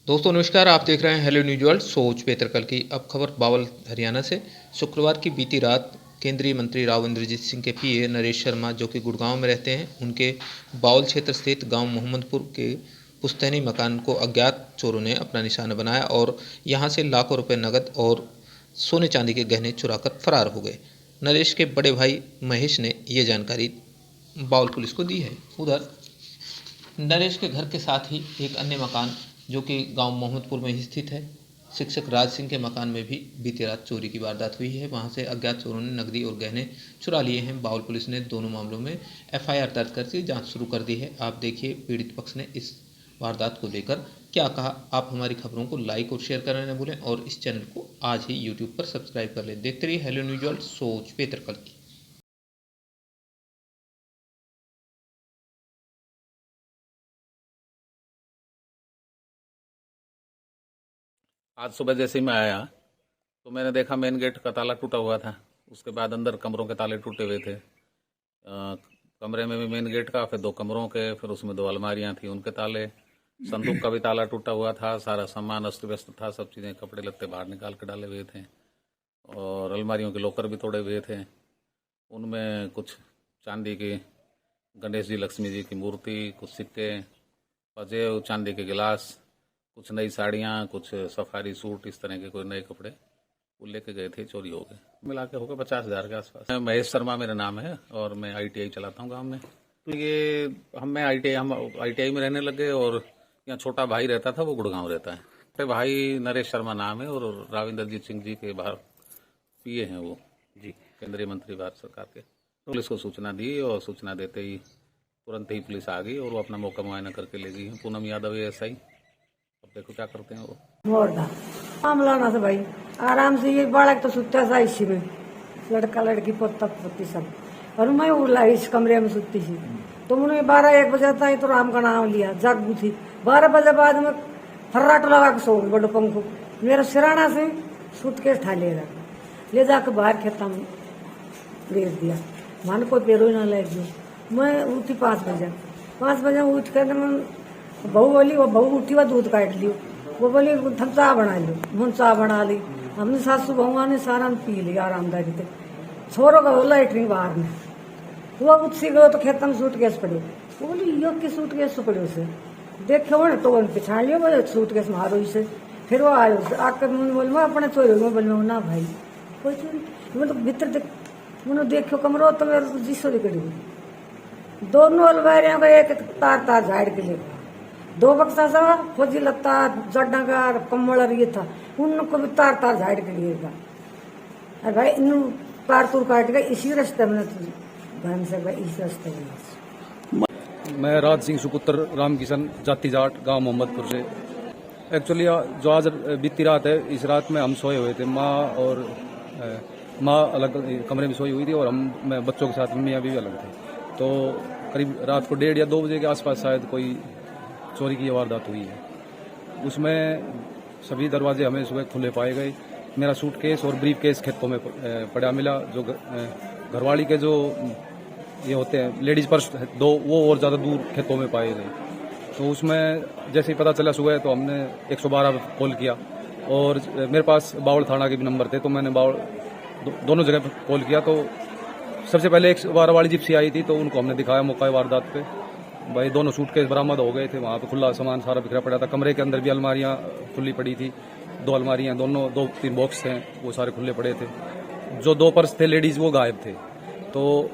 दोस्तों नमस्कार, आप देख रहे हैं हेलो न्यूज वर्ल्ड। सोच बेतरकल की अब खबर बावल हरियाणा से। शुक्रवार की बीती रात केंद्रीय मंत्री राव इंद्रजीत सिंह के पीए नरेश शर्मा, जो कि गुड़गांव में रहते हैं, उनके बावल क्षेत्र स्थित गांव मोहम्मदपुर के पुश्तैनी मकान को अज्ञात चोरों ने अपना निशाना बनाया और यहां से लाखों रुपए नकद और सोने चांदी के गहने चुराकर फरार हो गए। नरेश के बड़े भाई महेश ने ये जानकारी बावल पुलिस को दी है। उधर नरेश के घर के साथ ही एक अन्य मकान, जो कि गांव मोहम्मदपुर में ही स्थित है, शिक्षक राज सिंह के मकान में भी बीती रात चोरी की वारदात हुई है। वहां से अज्ञात चोरों ने नकदी और गहने चुरा लिए हैं। बावल पुलिस ने दोनों मामलों में एफआईआर दर्ज करके जांच शुरू कर दी है। आप देखिए पीड़ित पक्ष ने इस वारदात को लेकर क्या कहा। आप हमारी खबरों को लाइक और शेयर करना न भूलें और इस चैनल को आज ही यूट्यूब पर सब्सक्राइब कर लें। देखते रहिए हेलो न्यूज वर्ल्ड, सोच बेतरकल की। आज सुबह जैसे ही मैं आया तो मैंने देखा मेन गेट का ताला टूटा हुआ था। उसके बाद अंदर कमरों के ताले टूटे हुए थे। कमरे में भी मेन गेट का, फिर 2 कमरों के, फिर उसमें 2 अलमारियां थी, उनके ताले, संदूक का भी ताला टूटा हुआ था। सारा सामान अस्त व्यस्त था, सब चीज़ें, कपड़े लत्ते बाहर निकाल के डाले हुए थे और अलमारियों के लॉकर भी तोड़े हुए थे। उनमें कुछ चांदी की गणेश जी, लक्ष्मी जी की मूर्ति, कुछ सिक्के, पजेब, चांदी के गिलास, कुछ नई साड़ियाँ, कुछ सफारी सूट, इस तरह के कोई नए कपड़े वो लेके गए थे, चोरी हो गए। मिला के होगा 50,000 के आसपास। महेश शर्मा मेरा नाम है और मैं ITI चलाता हूँ गांव में। तो ये हम ITI में रहने लगे और यहाँ छोटा भाई रहता था, वो गुड़गांव रहता है। छोटे भाई नरेश शर्मा नाम है और राव इंद्रजीत सिंह जी के बाहर पीए हैं वो जी, केंद्रीय मंत्री भारत सरकार के। पुलिस को सूचना दी और सूचना देते ही तुरंत ही पुलिस आ गई और वो अपना मौका मुआयना करके ले गई है। पूनम यादव SI। अब देखो क्या करते हैं वो। मामला ना से भाई आराम से, ये बालक तो सुता था इसी में, लड़का लड़की पोता पोती सब, और मैं उला इस कमरे में सुती थी। तो मैंने 12-1 बजे था तो राम का नाम लिया, जागू थी। 12 बजे बाद में फर्राट लगा के सो गई बड़ो पंखो। मेरा सिराना से सूटकेस ठा ले जाकर बाहर खेता में भेज दिया। मन को पेरो ना लग गई। मैं उठी 5 बजे उठ कर बहू बोली, वो बहू उठी, वो दूध काट लियो। वो बोली हम चाह बना लियो, हम चाह बना ली। हमने सासू बहुआ ने सारा पी लिया आरामदारी से। छोरो का लैटरिन बाहर में, वो उसी गयो तो खेत में सूटकेस पड़े। वो बोली यो की सूटकेस पड़े उसे देखे हो ना, तो वो पिछाड़ लियो बोले सूटकेस मारो इसे। फिर वो आयो आकर मैंने बोली मैं अपने चोरी में बोल ना भाई कोई चोरी। मैं तो भीतर मैंने देखो कमरो तो मेरे तो जिसो निकली हुई। दोनों अलमारियों का एक तार झाड़ के लिए 2 बक्सा सा फौजी लत्ता, जड्डागार, कम्बल और ये था, उनको भी तार झाड़ के लिए था। अरे भाई इन तार तूर काट गए इसी रास्ते में, घर से गए इस रास्ते में। मैं राज सिंह सुपुत्र राम किशन, जाति जाट, गांव मोहम्मदपुर से। एक्चुअली जो आज बीती रात है, इस रात में हम सोए हुए थे। माँ अलग कमरे में सोई हुई थी और मैं बच्चों के साथ मियाँ भी अलग थे। तो करीब रात को 1:30 या 2 बजे के आसपास शायद कोई चोरी की वारदात हुई है। उसमें सभी दरवाजे हमें सुबह खुले पाए गए। मेरा सूटकेस और ब्रीफ केस खेतों में पड़ा मिला। जो घरवाली के जो ये होते हैं लेडीज पर्स 2, वो और ज़्यादा दूर खेतों में पाए गए। तो उसमें जैसे ही पता चला सुबह तो हमने 112 पर कॉल किया और मेरे पास बावल थाना के भी नंबर थे, तो मैंने बावल दोनों जगह पर कॉल किया। तो सबसे पहले 112 वाली जिप्सी आई थी, तो उनको हमने दिखाया मौका वारदात पे। भाई दोनों सूटकेस बरामद हो गए थे। वहाँ पे खुला सामान सारा बिखरा पड़ा था। कमरे के अंदर भी अलमारियाँ खुली पड़ी थी, 2 अलमारियाँ, दोनों 2-3 बॉक्स थे, वो सारे खुले पड़े थे। जो 2 पर्स थे लेडीज वो गायब थे। तो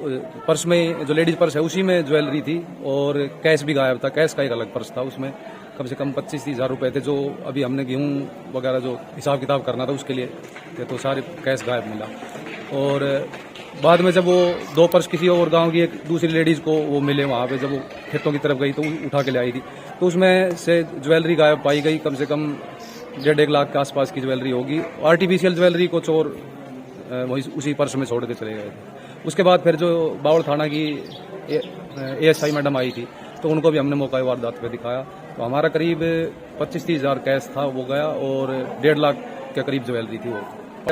पर्स में जो लेडीज पर्स है उसी में ज्वेलरी थी और कैश भी गायब था। कैश का एक अलग पर्स था, उसमें कम से कम 25-30 हज़ार रुपये थे, जो अभी हमने गेहूँ वगैरह जो हिसाब किताब करना था उसके लिए थे। तो सारे कैश गायब मिला। और बाद में जब वो 2 पर्स किसी और गांव की एक दूसरी लेडीज को वो मिले, वहाँ पे जब वो खेतों की तरफ गई तो उठा के ले आई थी। तो उसमें से ज्वेलरी गायब पाई गई। कम से कम 1.5 लाख के आसपास की ज्वेलरी होगी। आर्टिफिशियल ज्वेलरी को चोर वही उसी पर्स में छोड़ के चले गए थे। उसके बाद फिर जो बावल थाना की ASI मैडम आई थी, तो उनको भी हमने मौका वारदात पे दिखाया। तो हमारा करीब 25-30 हज़ार कैश था, वो गया, और 1.5 लाख के करीब ज्वेलरी थी वो।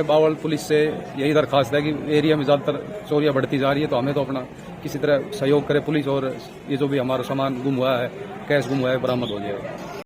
बावल पुलिस से यही दरखास्त है कि एरिया में ज़्यादातर चोरियां बढ़ती जा रही है, तो हमें तो अपना किसी तरह सहयोग करे पुलिस, और ये जो भी हमारा सामान गुम हुआ है, कैश गुम हुआ है, बरामद हो जाए।